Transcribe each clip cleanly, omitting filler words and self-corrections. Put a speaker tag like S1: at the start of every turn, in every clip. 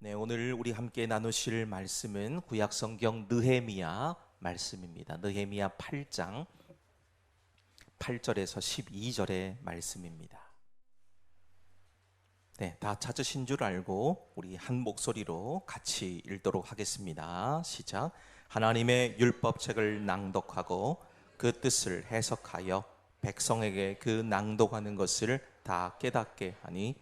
S1: 네, 오늘 우리 함께 나누실 말씀은 구약성경 느헤미야 말씀입니다. 느헤미야 8장 8절에서 12절의 말씀입니다. 네, 다 찾으신 줄 알고 우리 한 목소리로 같이 읽도록 하겠습니다. 시작. 하나님의 율법책을 낭독하고 그 뜻을 해석하여 백성에게 그 낭독하는 것을 다 깨닫게 하니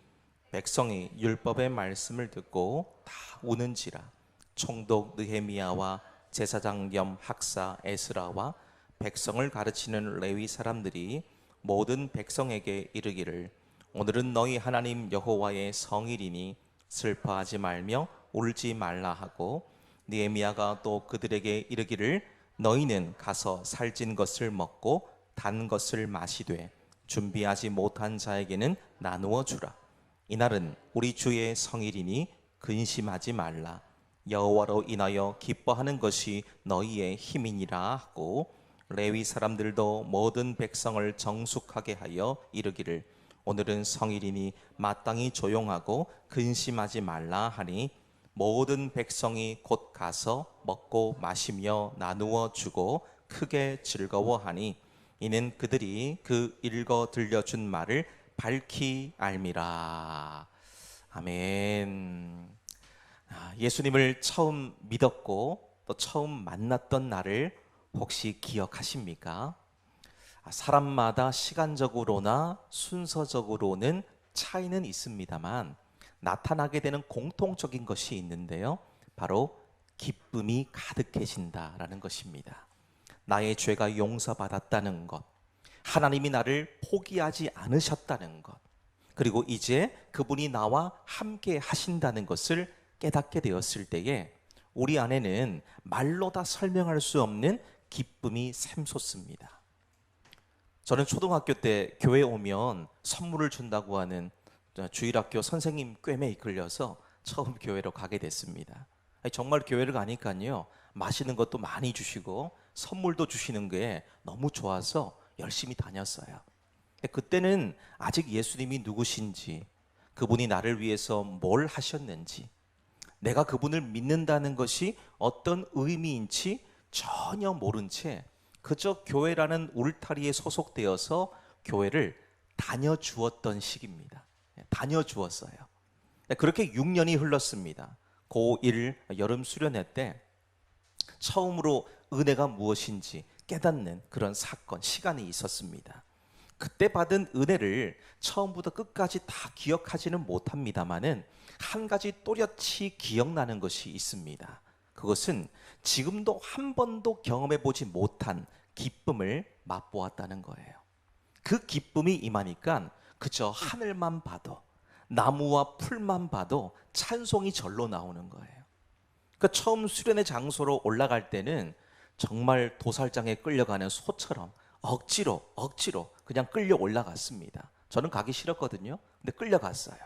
S1: 백성이 율법의 말씀을 듣고 다 우는지라. 총독 느헤미야와 제사장 겸 학사 에스라와 백성을 가르치는 레위 사람들이 모든 백성에게 이르기를, 오늘은 너희 하나님 여호와의 성일이니 슬퍼하지 말며 울지 말라 하고, 느헤미야가 또 그들에게 이르기를, 너희는 가서 살찐 것을 먹고 단 것을 마시되 준비하지 못한 자에게는 나누어 주라. 이날은 우리 주의 성일이니 근심하지 말라. 여호와로 인하여 기뻐하는 것이 너희의 힘이니라 하고, 레위 사람들도 모든 백성을 정숙하게 하여 이르기를, 오늘은 성일이니 마땅히 조용하고 근심하지 말라 하니, 모든 백성이 곧 가서 먹고 마시며 나누어 주고 크게 즐거워하니, 이는 그들이 그 읽어 들려준 말을 밝히 알미라. 아멘. 예수님을 처음 믿었고 또 처음 만났던 날을 혹시 기억하십니까? 사람마다 시간적으로나 순서적으로는 차이는 있습니다만 나타나게 되는 공통적인 것이 있는데요, 바로 기쁨이 가득해진다라는 것입니다. 나의 죄가 용서받았다는 것, 하나님이 나를 포기하지 않으셨다는 것, 그리고 이제 그분이 나와 함께 하신다는 것을 깨닫게 되었을 때에 우리 안에는 말로 다 설명할 수 없는 기쁨이 샘솟습니다. 저는 초등학교 때 교회 오면 선물을 준다고 하는 주일학교 선생님 꿰매 이끌려서 처음 교회로 가게 됐습니다. 정말 교회를 가니까요, 맛있는 것도 많이 주시고 선물도 주시는 게 너무 좋아서 열심히 다녔어요. 그때는 아직 예수님이 누구신지, 그분이 나를 위해서 뭘 하셨는지, 내가 그분을 믿는다는 것이 어떤 의미인지 전혀 모른 채 그저 교회라는 울타리에 소속되어서 교회를 다녀주었던 시기입니다. 다녀주었어요. 그렇게 6년이 흘렀습니다. 고1 여름 수련회 때 처음으로 은혜가 무엇인지 깨닫는 그런 사건, 시간이 있었습니다. 그때 받은 은혜를 처음부터 끝까지 다 기억하지는 못합니다만은 한 가지 또렷이 기억나는 것이 있습니다. 그것은 지금도 한 번도 경험해 보지 못한 기쁨을 맛보았다는 거예요. 그 기쁨이 임하니까 그저 하늘만 봐도, 나무와 풀만 봐도 찬송이 절로 나오는 거예요. 그 처음 수련의 장소로 올라갈 때는 정말 도살장에 끌려가는 소처럼 억지로 그냥 끌려 올라갔습니다. 저는 가기 싫었거든요. 근데 끌려갔어요.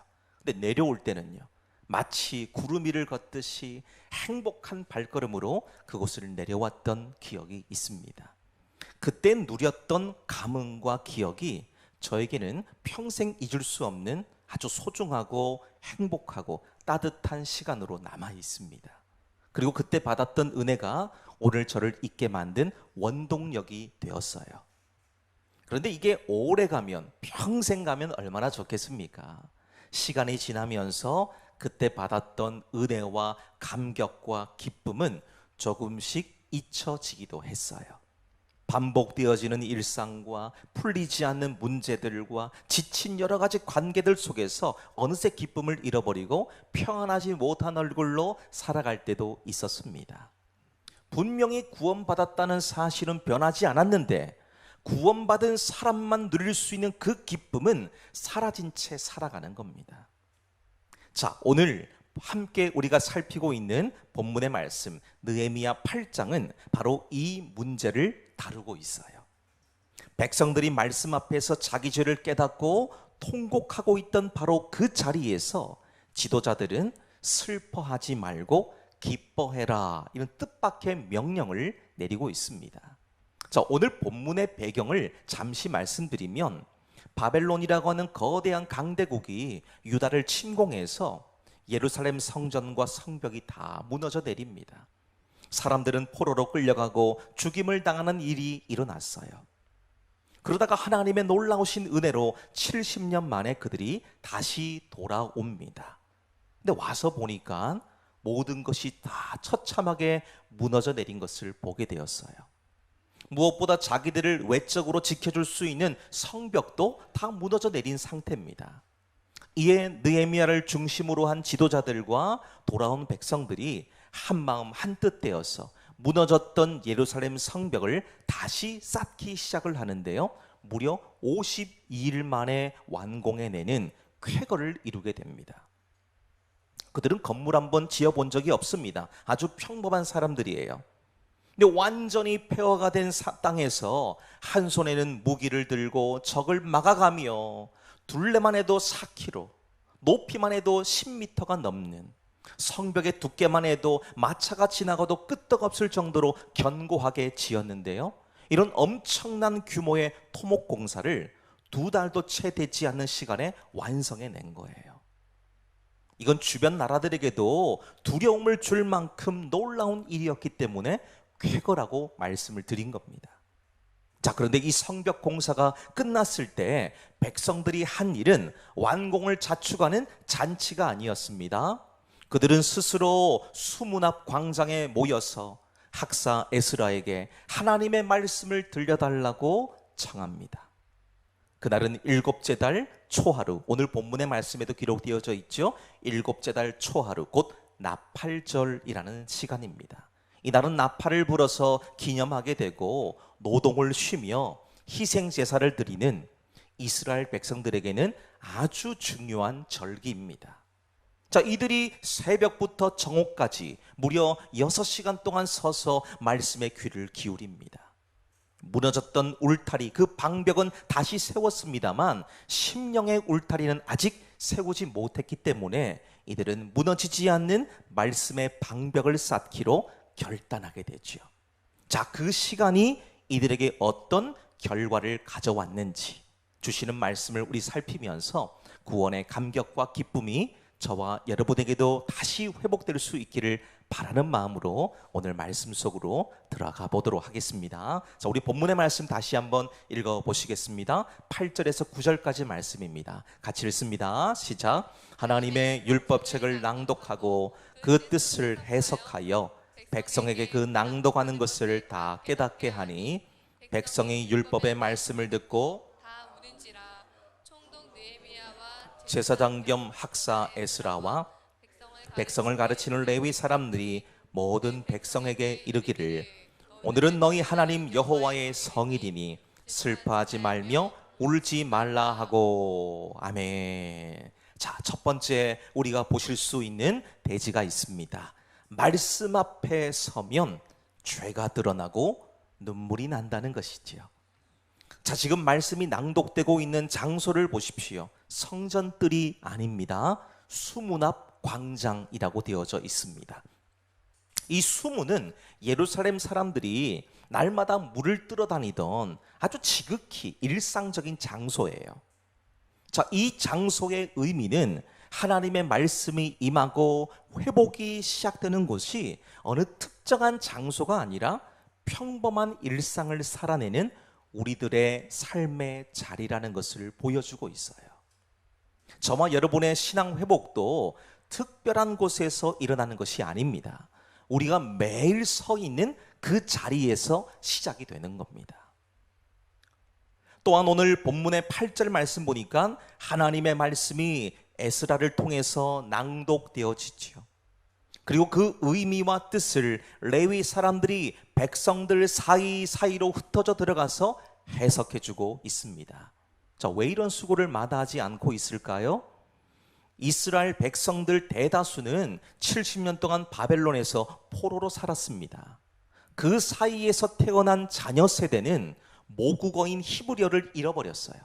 S1: 근데 내려올 때는요, 마치 구름 위를 걷듯이 행복한 발걸음으로 그곳을 내려왔던 기억이 있습니다. 그때 누렸던 감흥과 기억이 저에게는 평생 잊을 수 없는 아주 소중하고 행복하고 따뜻한 시간으로 남아 있습니다. 그리고 그때 받았던 은혜가 오늘 저를 있게 만든 원동력이 되었어요. 그런데 이게 오래 가면, 평생 가면 얼마나 좋겠습니까? 시간이 지나면서 그때 받았던 은혜와 감격과 기쁨은 조금씩 잊혀지기도 했어요. 반복되어지는 일상과 풀리지 않는 문제들과 지친 여러 가지 관계들 속에서 어느새 기쁨을 잃어버리고 평안하지 못한 얼굴로 살아갈 때도 있었습니다. 분명히 구원받았다는 사실은 변하지 않았는데 구원받은 사람만 누릴 수 있는 그 기쁨은 사라진 채 살아가는 겁니다. 자, 오늘 함께 우리가 살피고 있는 본문의 말씀 느헤미야 8장은 바로 이 문제를 다루고 있어요. 백성들이 말씀 앞에서 자기 죄를 깨닫고 통곡하고 있던 바로 그 자리에서 지도자들은 슬퍼하지 말고 기뻐해라, 이런 뜻밖의 명령을 내리고 있습니다. 자, 오늘 본문의 배경을 잠시 말씀드리면, 바벨론이라고 하는 거대한 강대국이 유다를 침공해서 예루살렘 성전과 성벽이 다 무너져 내립니다. 사람들은 포로로 끌려가고 죽임을 당하는 일이 일어났어요. 그러다가 하나님의 놀라우신 은혜로 70년 만에 그들이 다시 돌아옵니다. 근데 와서 보니까 모든 것이 다 처참하게 무너져 내린 것을 보게 되었어요. 무엇보다 자기들을 외적으로 지켜줄 수 있는 성벽도 다 무너져 내린 상태입니다. 이에 느헤미야를 중심으로 한 지도자들과 돌아온 백성들이 한마음 한뜻 되어서 무너졌던 예루살렘 성벽을 다시 쌓기 시작을 하는데요, 무려 52일 만에 완공해내는 쾌거를 이루게 됩니다. 그들은 건물 한번 지어본 적이 없습니다. 아주 평범한 사람들이에요. 근데 완전히 폐허가 된 땅에서 한 손에는 무기를 들고 적을 막아가며 둘레만 해도 4km, 높이만 해도 10m가 넘는, 성벽의 두께만 해도 마차가 지나가도 끄떡없을 정도로 견고하게 지었는데요, 이런 엄청난 규모의 토목 공사를 2달도 채 되지 않는 시간에 완성해낸 거예요. 이건 주변 나라들에게도 두려움을 줄 만큼 놀라운 일이었기 때문에 쾌거라고 말씀을 드린 겁니다. 자, 그런데 이 성벽 공사가 끝났을 때 백성들이 한 일은 완공을 자축하는 잔치가 아니었습니다. 그들은 스스로 수문 앞 광장에 모여서 학사 에스라에게 하나님의 말씀을 들려달라고 청합니다. 그날은 7째 달 초하루, 오늘 본문의 말씀에도 기록되어져 있죠. 7째 달 초하루, 곧 나팔절이라는 시간입니다. 이날은 나팔을 불어서 기념하게 되고 노동을 쉬며 희생 제사를 드리는 이스라엘 백성들에게는 아주 중요한 절기입니다. 자, 이들이 새벽부터 정오까지 무려 6시간 동안 서서 말씀에 귀를 기울입니다. 무너졌던 울타리, 그 방벽은 다시 세웠습니다만 심령의 울타리는 아직 세우지 못했기 때문에 이들은 무너지지 않는 말씀의 방벽을 쌓기로 결단하게 되죠. 자, 그 시간이 이들에게 어떤 결과를 가져왔는지 주시는 말씀을 우리 살피면서 구원의 감격과 기쁨이 저와 여러분에게도 다시 회복될 수 있기를 바라는 마음으로 오늘 말씀 속으로 들어가 보도록 하겠습니다. 자, 우리 본문의 말씀 다시 한번 읽어 보시겠습니다. 8절에서 9절까지 말씀입니다. 같이 읽습니다. 시작. 하나님의 율법책을 낭독하고 그 뜻을 해석하여 백성에게 그 낭독하는 것을 다 깨닫게 하니 백성이 율법의 말씀을 듣고 제사장 겸 학사 에스라와 백성을 가르치는 레위 사람들이 모든 백성에게 이르기를 오늘은 너희 하나님 여호와의 성일이니 슬퍼하지 말며 울지 말라 하고. 아멘. 자, 첫 번째 우리가 보실 수 있는 대지가 있습니다. 말씀 앞에 서면 죄가 드러나고 눈물이 난다는 것이지요. 자, 지금 말씀이 낭독되고 있는 장소를 보십시오. 성전뜰이 아닙니다. 수문 앞 광장이라고 되어져 있습니다. 이 수문은 예루살렘 사람들이 날마다 물을 뜨러 다니던 아주 지극히 일상적인 장소예요. 자, 이 장소의 의미는 하나님의 말씀이 임하고 회복이 시작되는 곳이 어느 특정한 장소가 아니라 평범한 일상을 살아내는 우리들의 삶의 자리라는 것을 보여주고 있어요. 저와 여러분의 신앙 회복도 특별한 곳에서 일어나는 것이 아닙니다. 우리가 매일 서 있는 그 자리에서 시작이 되는 겁니다. 또한 오늘 본문의 8절 말씀 보니까 하나님의 말씀이 에스라를 통해서 낭독되어지지요. 그리고 그 의미와 뜻을 레위 사람들이 백성들 사이사이로 흩어져 들어가서 해석해주고 있습니다. 자, 왜 이런 수고를 마다하지 않고 있을까요? 이스라엘 백성들 대다수는 70년 동안 바벨론에서 포로로 살았습니다. 그 사이에서 태어난 자녀 세대는 모국어인 히브리어를 잃어버렸어요.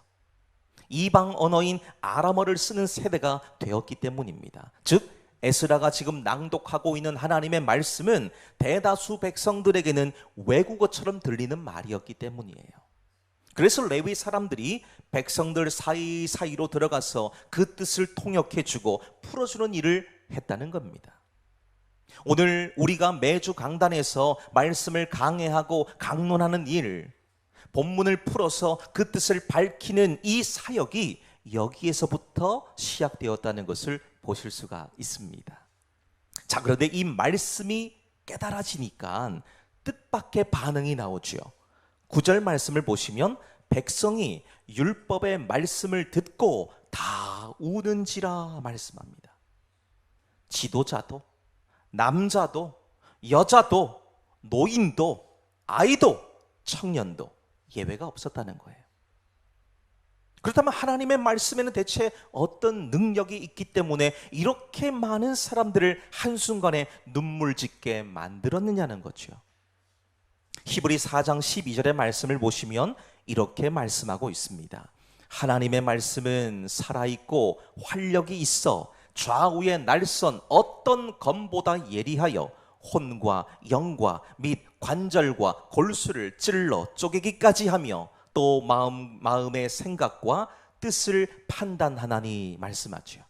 S1: 이방 언어인 아람어를 쓰는 세대가 되었기 때문입니다. 즉 에스라가 지금 낭독하고 있는 하나님의 말씀은 대다수 백성들에게는 외국어처럼 들리는 말이었기 때문이에요. 그래서 레위 사람들이 백성들 사이사이로 들어가서 그 뜻을 통역해주고 풀어주는 일을 했다는 겁니다. 오늘 우리가 매주 강단에서 말씀을 강해하고 강론하는 일, 본문을 풀어서 그 뜻을 밝히는 이 사역이 여기에서부터 시작되었다는 것을 보실 수가 있습니다. 자, 그런데 이 말씀이 깨달아지니까 뜻밖의 반응이 나오죠. 9절 말씀을 보시면 백성이 율법의 말씀을 듣고 다 우는지라 말씀합니다. 지도자도, 남자도, 여자도, 노인도, 아이도, 청년도 예외가 없었다는 거예요. 그렇다면 하나님의 말씀에는 대체 어떤 능력이 있기 때문에 이렇게 많은 사람들을 한순간에 눈물 짓게 만들었느냐는 거죠. 히브리 4장 12절의 말씀을 보시면 이렇게 말씀하고 있습니다. 하나님의 말씀은 살아있고 활력이 있어 좌우의 날선 어떤 검보다 예리하여 혼과 영과 및 관절과 골수를 찔러 쪼개기까지 하며 또 마음의 생각과 뜻을 판단하나니 말씀하죠.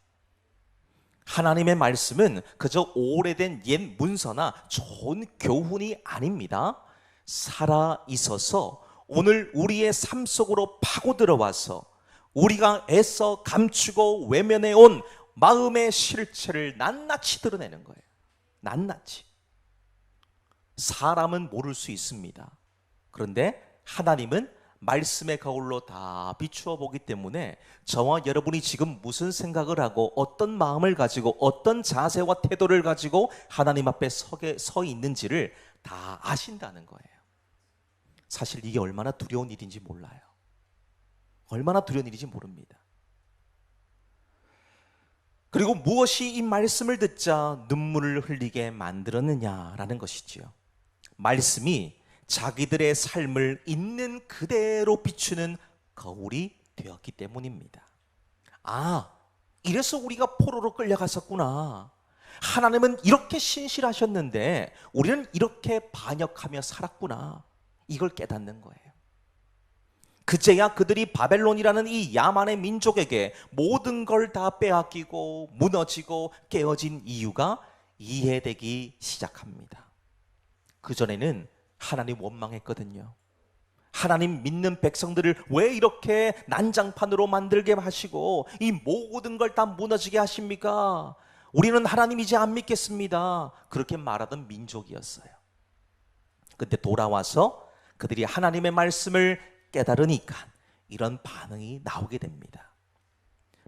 S1: 하나님의 말씀은 그저 오래된 옛 문서나 좋은 교훈이 아닙니다. 살아 있어서 오늘 우리의 삶 속으로 파고 들어와서 우리가 애써 감추고 외면해 온 마음의 실체를 낱낱이 드러내는 거예요. 낱낱이. 사람은 모를 수 있습니다. 그런데 하나님은 말씀의 거울로 다 비추어 보기 때문에 저와 여러분이 지금 무슨 생각을 하고 어떤 마음을 가지고 어떤 자세와 태도를 가지고 하나님 앞에 서 있는지를 다 아신다는 거예요. 사실 이게 얼마나 두려운 일인지 몰라요. 얼마나 두려운 일인지 모릅니다. 그리고 무엇이 이 말씀을 듣자 눈물을 흘리게 만들었느냐라는 것이지요. 말씀이 자기들의 삶을 있는 그대로 비추는 거울이 되었기 때문입니다. 아, 이래서 우리가 포로로 끌려갔었구나. 하나님은 이렇게 신실하셨는데 우리는 이렇게 반역하며 살았구나. 이걸 깨닫는 거예요. 그제야 그들이 바벨론이라는 이 야만의 민족에게 모든 걸 다 빼앗기고 무너지고 깨어진 이유가 이해되기 시작합니다. 그전에는 하나님 원망했거든요. 하나님 믿는 백성들을 왜 이렇게 난장판으로 만들게 하시고 이 모든 걸 다 무너지게 하십니까? 우리는 하나님 이제 안 믿겠습니다. 그렇게 말하던 민족이었어요. 근데 돌아와서 그들이 하나님의 말씀을 깨달으니까 이런 반응이 나오게 됩니다.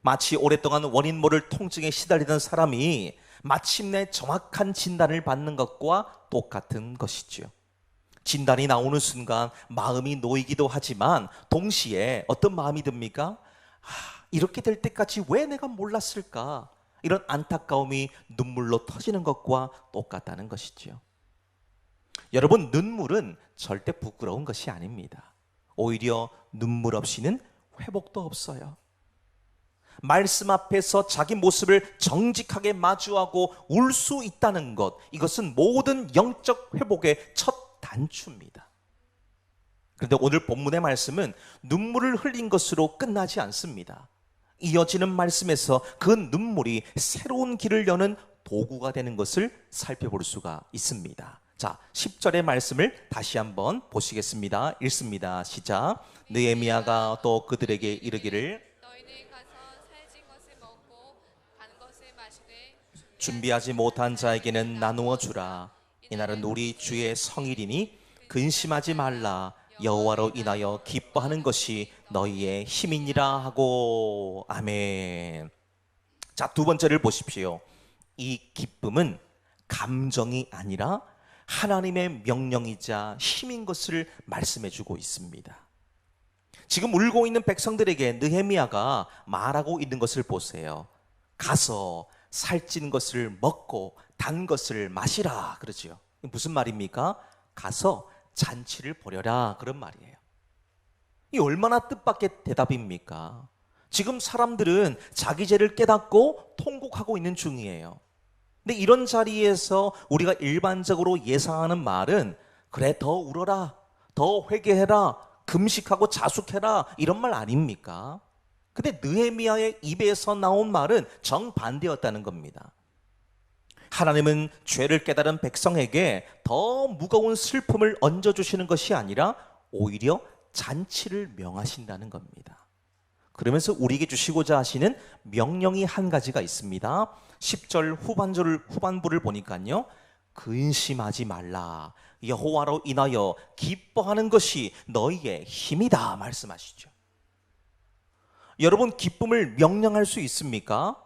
S1: 마치 오랫동안 원인 모를 통증에 시달리던 사람이 마침내 정확한 진단을 받는 것과 똑같은 것이죠. 진단이 나오는 순간 마음이 놓이기도 하지만 동시에 어떤 마음이 듭니까? 이렇게 될 때까지 왜 내가 몰랐을까? 이런 안타까움이 눈물로 터지는 것과 똑같다는 것이죠. 여러분, 눈물은 절대 부끄러운 것이 아닙니다. 오히려 눈물 없이는 회복도 없어요. 말씀 앞에서 자기 모습을 정직하게 마주하고 울 수 있다는 것, 이것은 모든 영적 회복의 첫 단추입니다. 그런데 오늘 본문의 말씀은 눈물을 흘린 것으로 끝나지 않습니다. 이어지는 말씀에서 그 눈물이 새로운 길을 여는 도구가 되는 것을 살펴볼 수가 있습니다. 자, 10절의 말씀을 다시 한번 보시겠습니다. 읽습니다. 시작. 느헤미야가 또 그들에게 이르기를
S2: 너희는 가서 살진 것을 먹고 단 것을 마시되
S1: 준비하지 못한 자에게는 나누어 주라. 이날은 우리 주의 성일이니 근심하지 말라. 여호와로 인하여 기뻐하는 것이 너희의 힘이니라 하고. 아멘. 자, 두 번째를 보십시오. 이 기쁨은 감정이 아니라 하나님의 명령이자 힘인 것을 말씀해 주고 있습니다. 지금 울고 있는 백성들에게 느헤미야가 말하고 있는 것을 보세요. 가서 살찐 것을 먹고 단 것을 마시라 그러죠. 무슨 말입니까? 가서 잔치를 벌여라 그런 말이에요. 이 얼마나 뜻밖의 대답입니까? 지금 사람들은 자기 죄를 깨닫고 통곡하고 있는 중이에요. 근데 이런 자리에서 우리가 일반적으로 예상하는 말은 그래, 더 울어라, 더 회개해라, 금식하고 자숙해라, 이런 말 아닙니까? 근데 느헤미야의 입에서 나온 말은 정반대였다는 겁니다. 하나님은 죄를 깨달은 백성에게 더 무거운 슬픔을 얹어주시는 것이 아니라 오히려 잔치를 명하신다는 겁니다. 그러면서 우리에게 주시고자 하시는 명령이 한 가지가 있습니다. 10절 후반부를 보니까요, 근심하지 말라. 여호와로 인하여 기뻐하는 것이 너희의 힘이다 말씀하시죠. 여러분, 기쁨을 명령할 수 있습니까?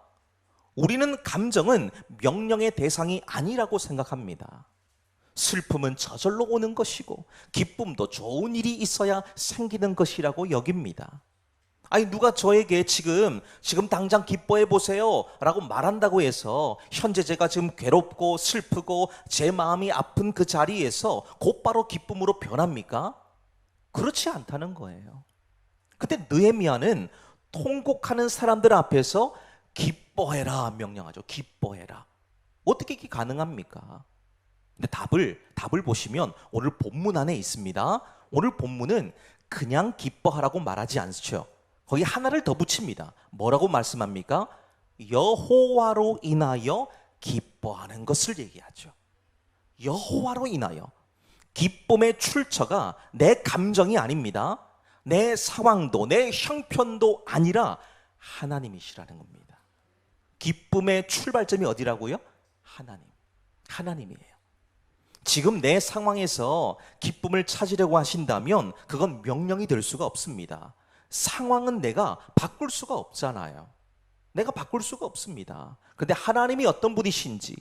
S1: 우리는 감정은 명령의 대상이 아니라고 생각합니다. 슬픔은 저절로 오는 것이고 기쁨도 좋은 일이 있어야 생기는 것이라고 여깁니다. 아니, 누가 저에게 지금 당장 기뻐해 보세요 라고 말한다고 해서 현재 제가 지금 괴롭고 슬프고 제 마음이 아픈 그 자리에서 곧바로 기쁨으로 변합니까? 그렇지 않다는 거예요. 그때 느헤미야는 통곡하는 사람들 앞에서 기뻐해라 명령하죠. 기뻐해라. 어떻게 이게 가능합니까? 근데 답을 보시면 오늘 본문 안에 있습니다. 오늘 본문은 그냥 기뻐하라고 말하지 않죠. 거기 하나를 더 붙입니다. 뭐라고 말씀합니까? 여호와로 인하여 기뻐하는 것을 얘기하죠. 여호와로 인하여. 기쁨의 출처가 내 감정이 아닙니다. 내 상황도 내 형편도 아니라 하나님이시라는 겁니다. 기쁨의 출발점이 어디라고요? 하나님이에요. 지금 내 상황에서 기쁨을 찾으려고 하신다면 그건 명령이 될 수가 없습니다. 상황은 내가 바꿀 수가 없잖아요. 내가 바꿀 수가 없습니다. 그런데 하나님이 어떤 분이신지,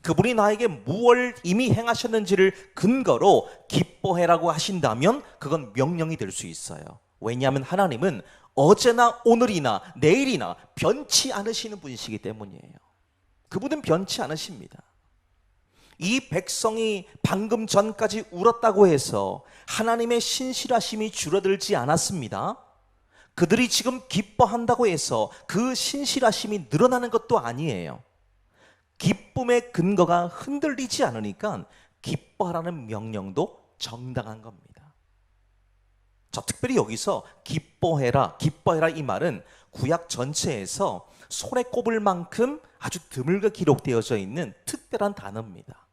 S1: 그분이 나에게 무엇을 이미 행하셨는지를 근거로 기뻐해라고 하신다면 그건 명령이 될 수 있어요. 왜냐하면 하나님은 어제나 오늘이나 내일이나 변치 않으시는 분이시기 때문이에요. 그분은 변치 않으십니다. 이 백성이 방금 전까지 울었다고 해서 하나님의 신실하심이 줄어들지 않았습니다. 그들이 지금 기뻐한다고 해서 그 신실하심이 늘어나는 것도 아니에요. 기쁨의 근거가 흔들리지 않으니까 기뻐하라는 명령도 정당한 겁니다. 저 특별히 여기서 기뻐해라 이 말은 구약 전체에서 손에 꼽을 만큼 아주 드물게 기록되어져 있는 특별한 단어입니다.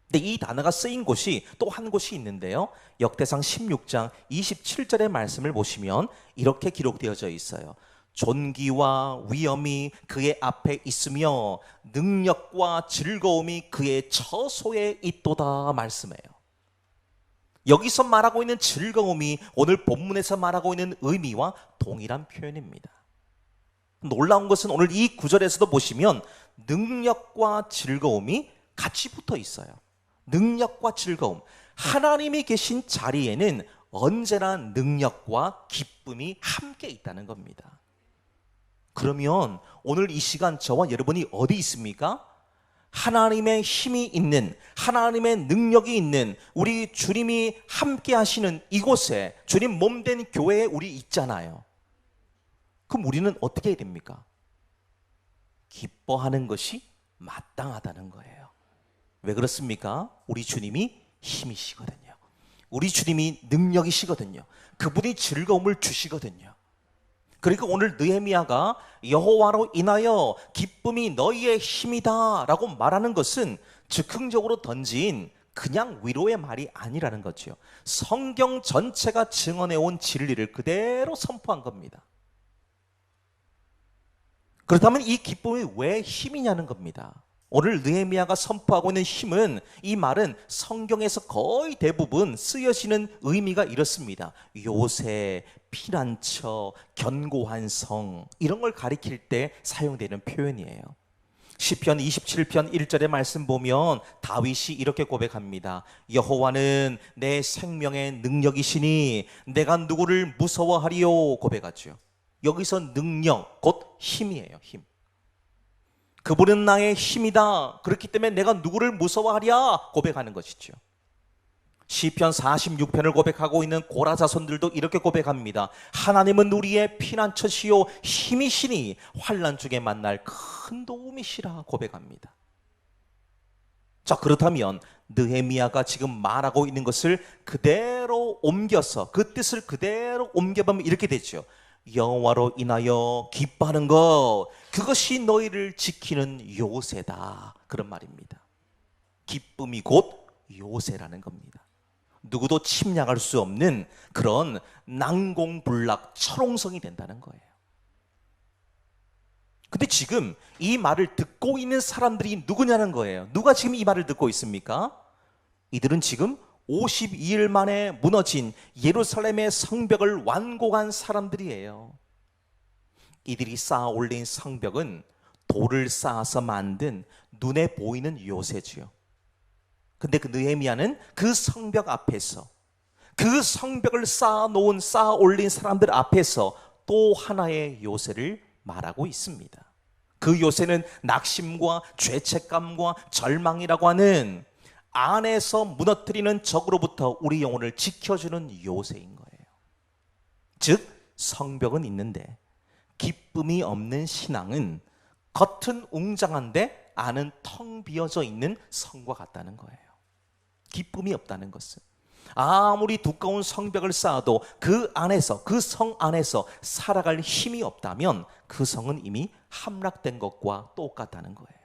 S1: 근데 이 단어가 쓰인 곳이 또 한 곳이 있는데요. 역대상 16장 27절의 말씀을 보시면 이렇게 기록되어져 있어요. 존귀와 위엄이 그의 앞에 있으며 능력과 즐거움이 그의 처소에 있도다 말씀해요. 여기서 말하고 있는 즐거움이 오늘 본문에서 말하고 있는 의미와 동일한 표현입니다. 놀라운 것은 오늘 이 구절에서도 보시면 능력과 즐거움이 같이 붙어 있어요. 능력과 즐거움. 하나님이 계신 자리에는 언제나 능력과 기쁨이 함께 있다는 겁니다. 그러면 오늘 이 시간 저와 여러분이 어디 있습니까? 하나님의 힘이 있는, 하나님의 능력이 있는, 우리 주님이 함께 하시는 이곳에, 주님 몸된 교회에 우리 있잖아요. 그럼 우리는 어떻게 해야 됩니까? 기뻐하는 것이 마땅하다는 거예요. 왜 그렇습니까? 우리 주님이 힘이시거든요. 우리 주님이 능력이시거든요. 그분이 즐거움을 주시거든요. 그러니까 오늘 느헤미야가 여호와로 인하여 기쁨이 너희의 힘이다 라고 말하는 것은 즉흥적으로 던진 그냥 위로의 말이 아니라는 거죠. 성경 전체가 증언해온 진리를 그대로 선포한 겁니다. 그렇다면 이 기쁨이 왜 힘이냐는 겁니다. 오늘 느헤미야가 선포하고 있는 힘은, 이 말은 성경에서 거의 대부분 쓰여지는 의미가 이렇습니다. 요새, 피난처, 견고한 성, 이런 걸 가리킬 때 사용되는 표현이에요. 시편 27편 1절의 말씀 보면 다윗이 이렇게 고백합니다. 여호와는 내 생명의 능력이시니 내가 누구를 무서워하리요 고백하죠. 여기서 능력, 곧 힘이에요. 힘. 그분은 나의 힘이다. 그렇기 때문에 내가 누구를 무서워하랴 고백하는 것이죠. 시편 46편을 고백하고 있는 고라 자손들도 이렇게 고백합니다. 하나님은 우리의 피난처시요 힘이시니 환난 중에 만날 큰 도움이시라 고백합니다. 자, 그렇다면 느헤미야가 지금 말하고 있는 것을 그대로 옮겨서 그 뜻을 그대로 옮겨보면 이렇게 되죠. 여호와로 인하여 기뻐하는 것, 그것이 너희를 지키는 요새다. 그런 말입니다. 기쁨이 곧 요새라는 겁니다. 누구도 침략할 수 없는 그런 난공불락 철옹성이 된다는 거예요. 근데 지금 이 말을 듣고 있는 사람들이 누구냐는 거예요. 누가 지금 이 말을 듣고 있습니까? 이들은 지금 52일 만에 무너진 예루살렘의 성벽을 완공한 사람들이에요. 이들이 쌓아 올린 성벽은 돌을 쌓아서 만든 눈에 보이는 요새지요. 근데 그 느헤미야는 그 성벽 앞에서, 그 성벽을 쌓아 올린 사람들 앞에서 또 하나의 요새를 말하고 있습니다. 그 요새는 낙심과 죄책감과 절망이라고 하는 안에서 무너뜨리는 적으로부터 우리 영혼을 지켜주는 요새인 거예요. 즉 성벽은 있는데 기쁨이 없는 신앙은 겉은 웅장한데 안은 텅 비어져 있는 성과 같다는 거예요. 기쁨이 없다는 것은 아무리 두꺼운 성벽을 쌓아도 그 안에서, 그 성 안에서 살아갈 힘이 없다면 그 성은 이미 함락된 것과 똑같다는 거예요.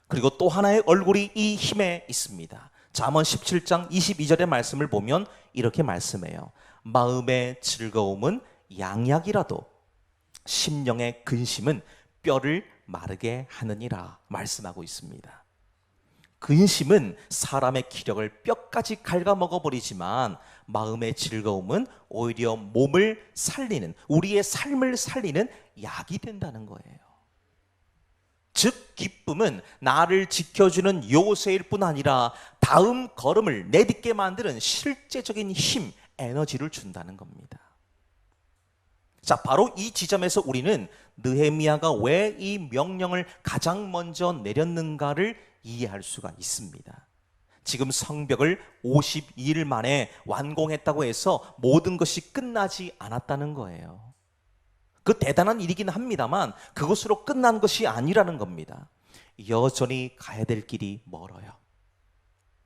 S1: 그리고 또 하나의 얼굴이 이 힘에 있습니다. 잠언 17장 22절의 말씀을 보면 이렇게 말씀해요. 마음의 즐거움은 양약이라도 심령의 근심은 뼈를 마르게 하느니라 말씀하고 있습니다. 근심은 사람의 기력을 뼈까지 갉아먹어 버리지만 마음의 즐거움은 오히려 몸을 살리는, 우리의 삶을 살리는 약이 된다는 거예요. 즉 기쁨은 나를 지켜주는 요새일 뿐 아니라 다음 걸음을 내딛게 만드는 실제적인 힘, 에너지를 준다는 겁니다. 자, 바로 이 지점에서 우리는 느헤미야가 왜 이 명령을 가장 먼저 내렸는가를 이해할 수가 있습니다. 지금 성벽을 52일 만에 완공했다고 해서 모든 것이 끝나지 않았다는 거예요. 그 대단한 일이긴 합니다만 그것으로 끝난 것이 아니라는 겁니다. 여전히 가야 될 길이 멀어요.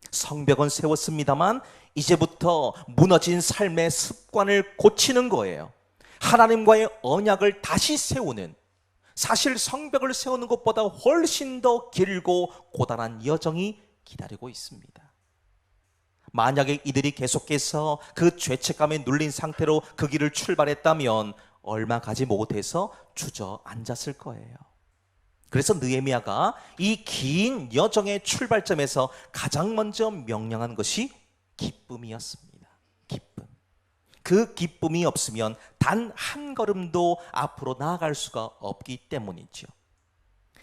S1: 성벽은 세웠습니다만 이제부터 무너진 삶의 습관을 고치는 거예요. 하나님과의 언약을 다시 세우는, 사실 성벽을 세우는 것보다 훨씬 더 길고 고단한 여정이 기다리고 있습니다. 만약에 이들이 계속해서 그 죄책감에 눌린 상태로 그 길을 출발했다면 얼마 가지 못해서 주저앉았을 거예요. 그래서 느헤미야가 이 긴 여정의 출발점에서 가장 먼저 명령한 것이 기쁨이었습니다. 기쁨. 그 기쁨이 없으면 단 한 걸음도 앞으로 나아갈 수가 없기 때문이죠.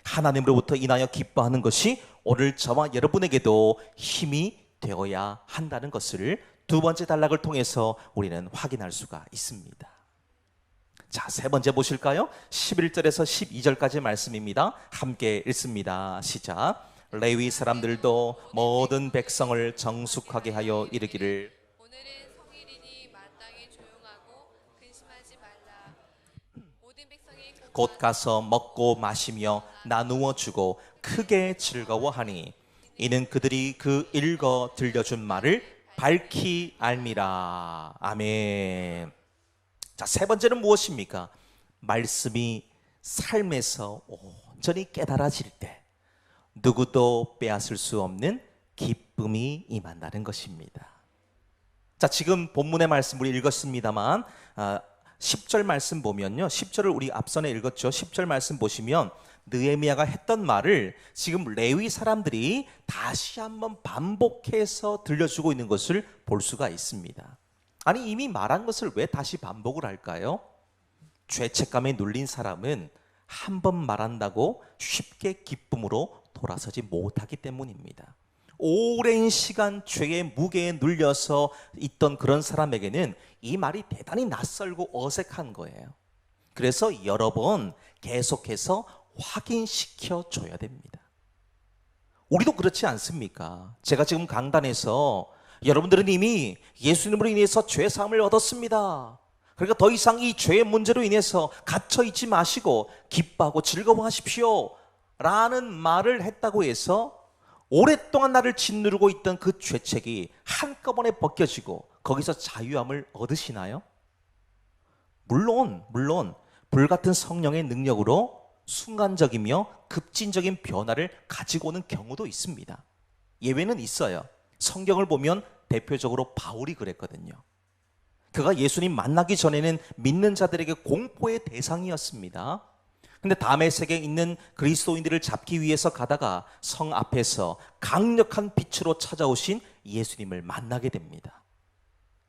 S1: 하나님으로부터 인하여 기뻐하는 것이 오늘 저와 여러분에게도 힘이 되어야 한다는 것을 두 번째 단락을 통해서 우리는 확인할 수가 있습니다. 자, 세 번째 보실까요? 11절에서 12절까지 말씀입니다. 함께 읽습니다. 시작. 레위 사람들도 모든 백성을 정숙하게 하여 이르기를
S2: 오늘은 성일이니 마땅히 조용하고 근심하지 말라. 모든 백성이
S1: 곧 가서 먹고 마시며 나누어 주고 크게 즐거워하니 이는 그들이 그 읽어 들려준 말을 밝히 알미라. 아멘. 자, 세 번째는 무엇입니까? 말씀이 삶에서 온전히 깨달아질 때 누구도 빼앗을 수 없는 기쁨이 임한다는 것입니다. 자, 지금 본문의 말씀 우리 읽었습니다만 10절 말씀 보면요, 10절을 우리 앞선에 읽었죠. 10절 말씀 보시면 느헤미야가 했던 말을 지금 레위 사람들이 다시 한번 반복해서 들려주고 있는 것을 볼 수가 있습니다. 아니, 이미 말한 것을 왜 다시 반복을 할까요? 죄책감에 눌린 사람은 한 번 말한다고 쉽게 기쁨으로 돌아서지 못하기 때문입니다. 오랜 시간 죄의 무게에 눌려서 있던 그런 사람에게는 이 말이 대단히 낯설고 어색한 거예요. 그래서 여러 번 계속해서 확인시켜 줘야 됩니다. 우리도 그렇지 않습니까? 제가 지금 강단에서 여러분들은 이미 예수님으로 인해서 죄 사함을 얻었습니다. 그러니까 더 이상 이 죄의 문제로 인해서 갇혀 있지 마시고 기뻐하고 즐거워하십시오 라는 말을 했다고 해서 오랫동안 나를 짓누르고 있던 그 죄책이 한꺼번에 벗겨지고 거기서 자유함을 얻으시나요? 물론 불같은 성령의 능력으로 순간적이며 급진적인 변화를 가지고 오는 경우도 있습니다. 예외는 있어요. 성경을 보면 대표적으로 바울이 그랬거든요. 그가 예수님 만나기 전에는 믿는 자들에게 공포의 대상이었습니다. 근데 다메섹에 있는 그리스도인들을 잡기 위해서 가다가 성 앞에서 강력한 빛으로 찾아오신 예수님을 만나게 됩니다.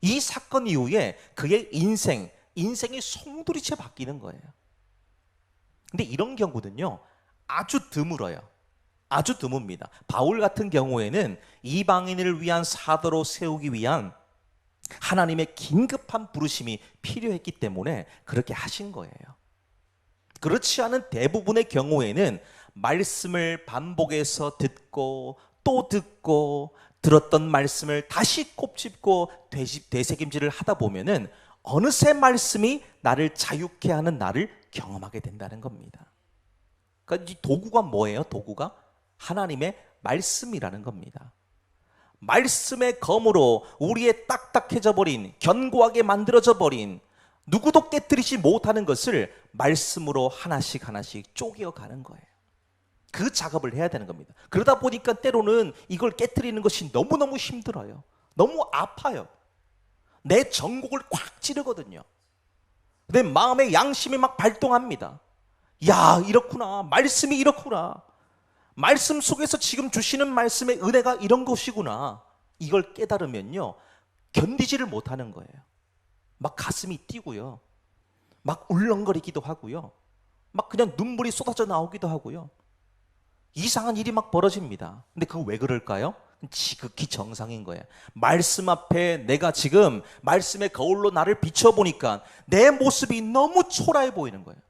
S1: 이 사건 이후에 그의 인생이 송두리째 바뀌는 거예요. 근데 이런 경우는요, 아주 드물어요. 아주 드뭅니다. 바울 같은 경우에는 이방인을 위한 사도로 세우기 위한 하나님의 긴급한 부르심이 필요했기 때문에 그렇게 하신 거예요. 그렇지 않은 대부분의 경우에는 말씀을 반복해서 듣고 또 듣고 들었던 말씀을 다시 곱씹고 되새김질을 하다 보면은 어느새 말씀이 나를 자유케 하는 나를 경험하게 된다는 겁니다. 그러니까 이 도구가 뭐예요? 도구가 하나님의 말씀이라는 겁니다. 말씀의 검으로 우리의 딱딱해져 버린, 견고하게 만들어져 버린, 누구도 깨뜨리지 못하는 것을 말씀으로 하나씩 쪼개어가는 거예요. 그 작업을 해야 되는 겁니다. 그러다 보니까 때로는 이걸 깨뜨리는 것이 너무너무 힘들어요. 너무 아파요. 내 전곡을 꽉 찌르거든요. 내 마음의 양심이 막 발동합니다. 야, 이렇구나. 말씀이 이렇구나. 말씀 속에서 지금 주시는 말씀의 은혜가 이런 것이구나. 이걸 깨달으면요, 견디지를 못하는 거예요. 막 가슴이 뛰고요, 막 울렁거리기도 하고요, 막 그냥 눈물이 쏟아져 나오기도 하고요. 이상한 일이 막 벌어집니다. 근데 그거 왜 그럴까요? 지극히 정상인 거예요. 말씀 앞에 내가 지금 말씀의 거울로 나를 비춰보니까 내 모습이 너무 초라해 보이는 거예요.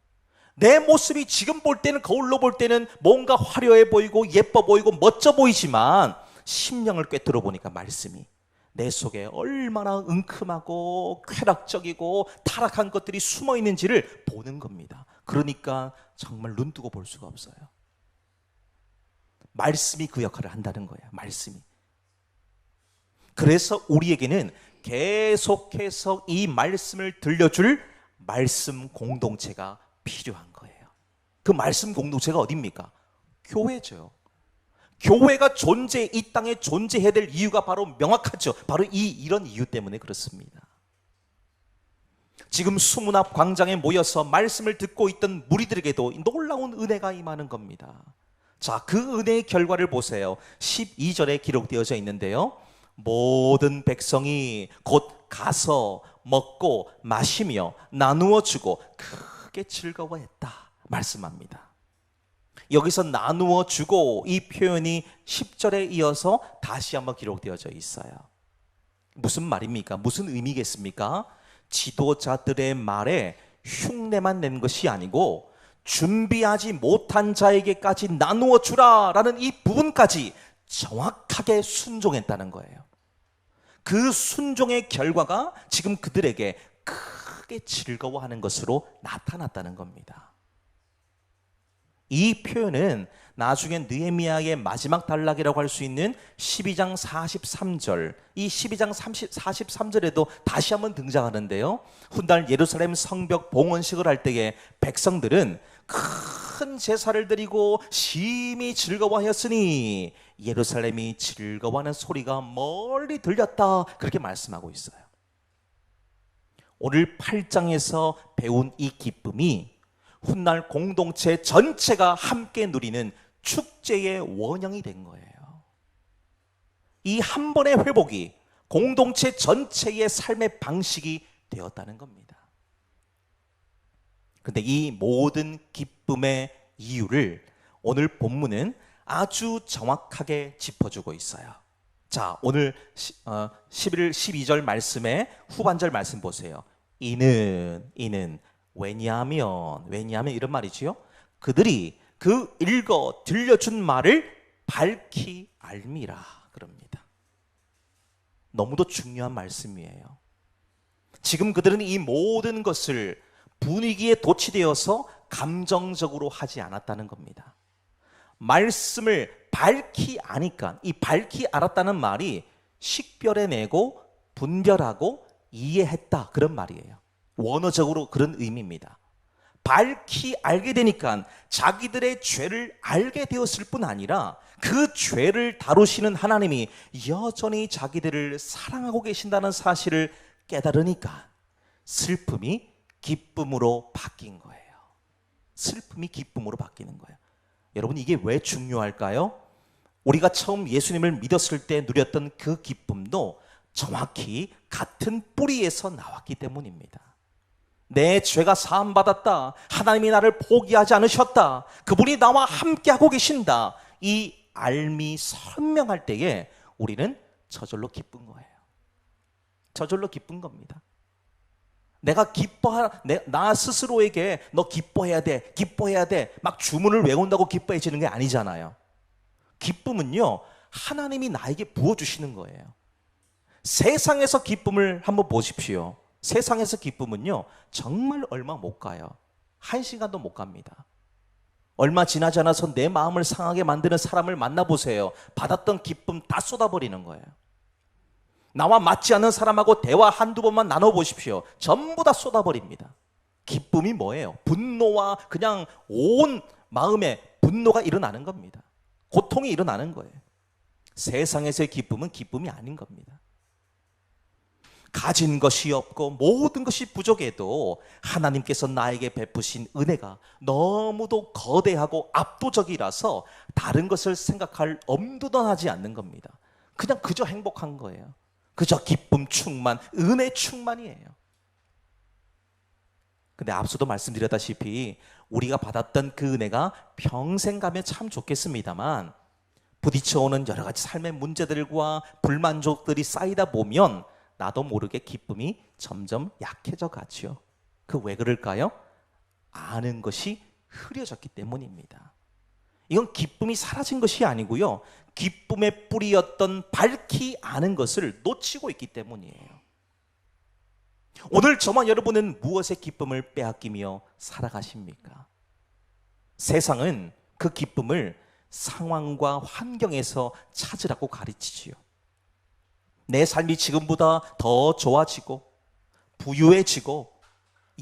S1: 내 모습이 지금 볼 때는, 거울로 볼 때는 뭔가 화려해 보이고 예뻐 보이고 멋져 보이지만 심령을 꿰뚫어 보니까 말씀이 내 속에 얼마나 은큼하고 쾌락적이고 타락한 것들이 숨어 있는지를 보는 겁니다. 그러니까 정말 눈 뜨고 볼 수가 없어요. 말씀이 그 역할을 한다는 거예요. 말씀이. 그래서 우리에게는 계속해서 이 말씀을 들려줄 말씀 공동체가 필요한 거예요. 그 말씀 공동체가 어디입니까? 교회죠. 교회가 이 땅에 존재해야 될 이유가 바로 명확하죠. 바로 이런 이유 때문에 그렇습니다. 지금 수문 앞 광장에 모여서 말씀을 듣고 있던 무리들에게도 놀라운 은혜가 임하는 겁니다. 자, 그 은혜의 결과를 보세요. 12절에 기록되어져 있는데요, 모든 백성이 곧 가서 먹고 마시며 나누어 주고 크게 즐거워했다 말씀합니다. 여기서 나누어 주고 이 표현이 10절에 이어서 다시 한번 기록되어져 있어요. 무슨 말입니까? 무슨 의미겠습니까? 지도자들의 말에 흉내만 낸 것이 아니고 준비하지 못한 자에게까지 나누어 주라라는 이 부분까지 정확하게 순종했다는 거예요. 그 순종의 결과가 지금 그들에게 크게 즐거워하는 것으로 나타났다는 겁니다. 이 표현은 나중에 느헤미야의 마지막 단락이라고 할 수 있는 12장 43절, 이 12장 43절에도 다시 한번 등장하는데요, 훗날 예루살렘 성벽 봉헌식을 할 때에 백성들은 큰 제사를 드리고 심히 즐거워하였으니 예루살렘이 즐거워하는 소리가 멀리 들렸다, 그렇게 말씀하고 있어요. 오늘 8장에서 배운 이 기쁨이 훗날 공동체 전체가 함께 누리는 축제의 원형이 된 거예요. 이 한 번의 회복이 공동체 전체의 삶의 방식이 되었다는 겁니다. 그런데 이 모든 기쁨의 이유를 오늘 본문은 아주 정확하게 짚어주고 있어요. 자, 오늘 11, 12절 말씀의 후반절 말씀 보세요. 이는 왜냐하면 이런 말이지요. 그들이 그 읽어 들려준 말을 밝히 알미라 그럽니다. 너무도 중요한 말씀이에요. 지금 그들은 이 모든 것을 분위기에 도취되어서 감정적으로 하지 않았다는 겁니다. 말씀을 밝히 아니까, 이 밝히 알았다는 말이 식별해내고 분별하고 이해했다, 그런 말이에요. 원어적으로 그런 의미입니다. 밝히 알게 되니까 자기들의 죄를 알게 되었을 뿐 아니라 그 죄를 다루시는 하나님이 여전히 자기들을 사랑하고 계신다는 사실을 깨달으니까 슬픔이 기쁨으로 바뀐 거예요. 슬픔이 기쁨으로 바뀌는 거예요. 여러분, 이게 왜 중요할까요? 우리가 처음 예수님을 믿었을 때 누렸던 그 기쁨도 정확히 같은 뿌리에서 나왔기 때문입니다. 내 죄가 사함받았다. 하나님이 나를 포기하지 않으셨다. 그분이 나와 함께하고 계신다. 이 알미 선명할 때에 우리는 저절로 기쁜 거예요. 저절로 기쁜 겁니다. 내가 나 스스로에게 너 기뻐해야 돼, 기뻐해야 돼, 막 주문을 외운다고 기뻐해지는 게 아니잖아요. 기쁨은요, 하나님이 나에게 부어주시는 거예요. 세상에서 기쁨을 한번 보십시오. 세상에서 기쁨은요, 정말 얼마 못 가요. 1시간도 못 갑니다. 얼마 지나지 않아서 내 마음을 상하게 만드는 사람을 만나보세요. 받았던 기쁨 다 쏟아버리는 거예요. 나와 맞지 않는 사람하고 대화 한두 번만 나눠보십시오. 전부 다 쏟아버립니다. 기쁨이 뭐예요? 분노와 그냥 온 마음에 분노가 일어나는 겁니다. 고통이 일어나는 거예요. 세상에서의 기쁨은 기쁨이 아닌 겁니다. 가진 것이 없고 모든 것이 부족해도 하나님께서 나에게 베푸신 은혜가 너무도 거대하고 압도적이라서 다른 것을 생각할 엄두도 나지 않는 겁니다. 그냥 그저 행복한 거예요. 그저 기쁨 충만, 은혜 충만이에요. 근데 앞서도 말씀드렸다시피 우리가 받았던 그 은혜가 평생 가면 참 좋겠습니다만 부딪혀오는 여러 가지 삶의 문제들과 불만족들이 쌓이다 보면 나도 모르게 기쁨이 점점 약해져 가죠. 그 왜 그럴까요? 아는 것이 흐려졌기 때문입니다. 이건 기쁨이 사라진 것이 아니고요, 기쁨의 뿌리였던 밝히 아는 것을 놓치고 있기 때문이에요. 오늘 저와 여러분은 무엇의 기쁨을 빼앗기며 살아가십니까? 세상은 그 기쁨을 상황과 환경에서 찾으라고 가르치지요. 내 삶이 지금보다 더 좋아지고 부유해지고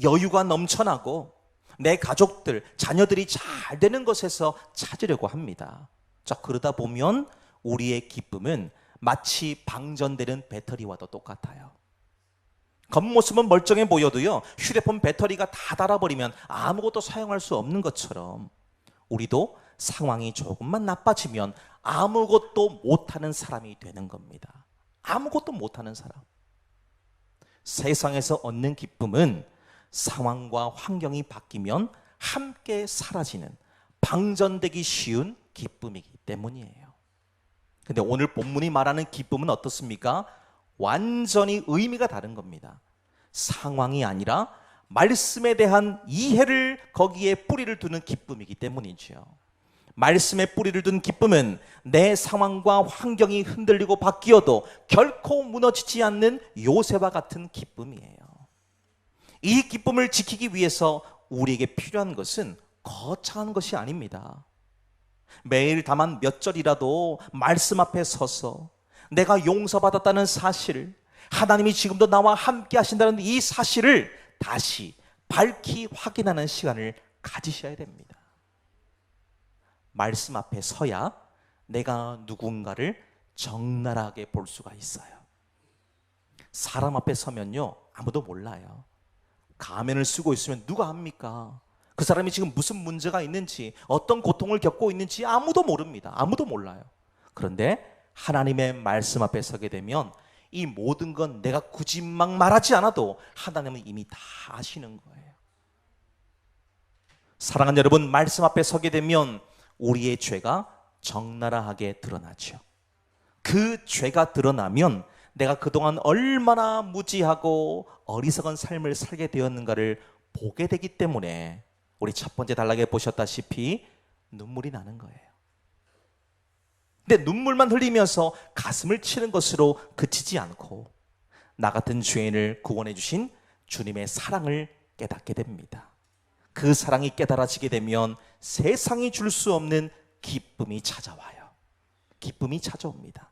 S1: 여유가 넘쳐나고 내 가족들, 자녀들이 잘 되는 것에서 찾으려고 합니다. 자, 그러다 보면 우리의 기쁨은 마치 방전되는 배터리와도 똑같아요. 겉모습은 멀쩡해 보여도요, 휴대폰 배터리가 다 닳아버리면 아무것도 사용할 수 없는 것처럼 우리도 상황이 조금만 나빠지면 아무것도 못하는 사람이 되는 겁니다. 아무것도 못하는 사람. 세상에서 얻는 기쁨은 상황과 환경이 바뀌면 함께 사라지는, 방전되기 쉬운 기쁨이기 때문이에요. 근데 오늘 본문이 말하는 기쁨은 어떻습니까? 완전히 의미가 다른 겁니다. 상황이 아니라 말씀에 대한 이해를 거기에 뿌리를 두는 기쁨이기 때문이죠. 말씀에 뿌리를 둔 기쁨은 내 상황과 환경이 흔들리고 바뀌어도 결코 무너지지 않는 요새와 같은 기쁨이에요. 이 기쁨을 지키기 위해서 우리에게 필요한 것은 거창한 것이 아닙니다. 매일 다만 몇 절이라도 말씀 앞에 서서 내가 용서받았다는 사실, 하나님이 지금도 나와 함께 하신다는 이 사실을 다시 밝히 확인하는 시간을 가지셔야 됩니다. 말씀 앞에 서야 내가 누군가를 적나라하게 볼 수가 있어요. 사람 앞에 서면요, 아무도 몰라요. 가면을 쓰고 있으면 누가 압니까? 그 사람이 지금 무슨 문제가 있는지, 어떤 고통을 겪고 있는지 아무도 모릅니다. 아무도 몰라요. 그런데 하나님의 말씀 앞에 서게 되면 이 모든 건 내가 굳이 막 말하지 않아도 하나님은 이미 다 아시는 거예요. 사랑하는 여러분, 말씀 앞에 서게 되면 우리의 죄가 적나라하게 드러나죠. 그 죄가 드러나면 내가 그동안 얼마나 무지하고 어리석은 삶을 살게 되었는가를 보게 되기 때문에 우리 첫 번째 단락에 보셨다시피 눈물이 나는 거예요. 근데 눈물만 흘리면서 가슴을 치는 것으로 그치지 않고 나 같은 죄인을 구원해 주신 주님의 사랑을 깨닫게 됩니다. 그 사랑이 깨달아지게 되면 세상이 줄 수 없는 기쁨이 찾아와요. 기쁨이 찾아옵니다.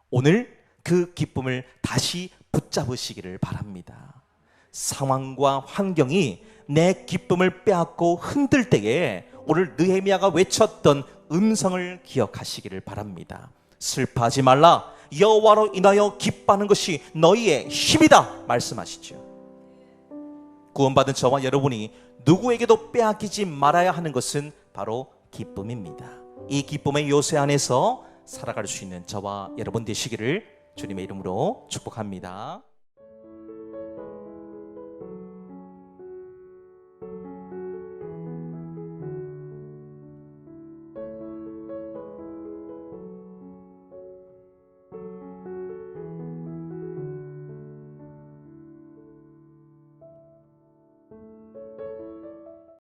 S1: 오늘 그 기쁨을 다시 붙잡으시기를 바랍니다. 상황과 환경이 내 기쁨을 빼앗고 흔들 때에 오늘 느헤미야가 외쳤던 음성을 기억하시기를 바랍니다. 슬퍼하지 말라. 여호와로 인하여 기뻐하는 것이 너희의 힘이다 말씀하시죠. 구원받은 저와 여러분이 누구에게도 빼앗기지 말아야 하는 것은 바로 기쁨입니다. 이 기쁨의 요새 안에서 살아갈 수 있는 저와 여러분 되시기를 주님의 이름으로 축복합니다.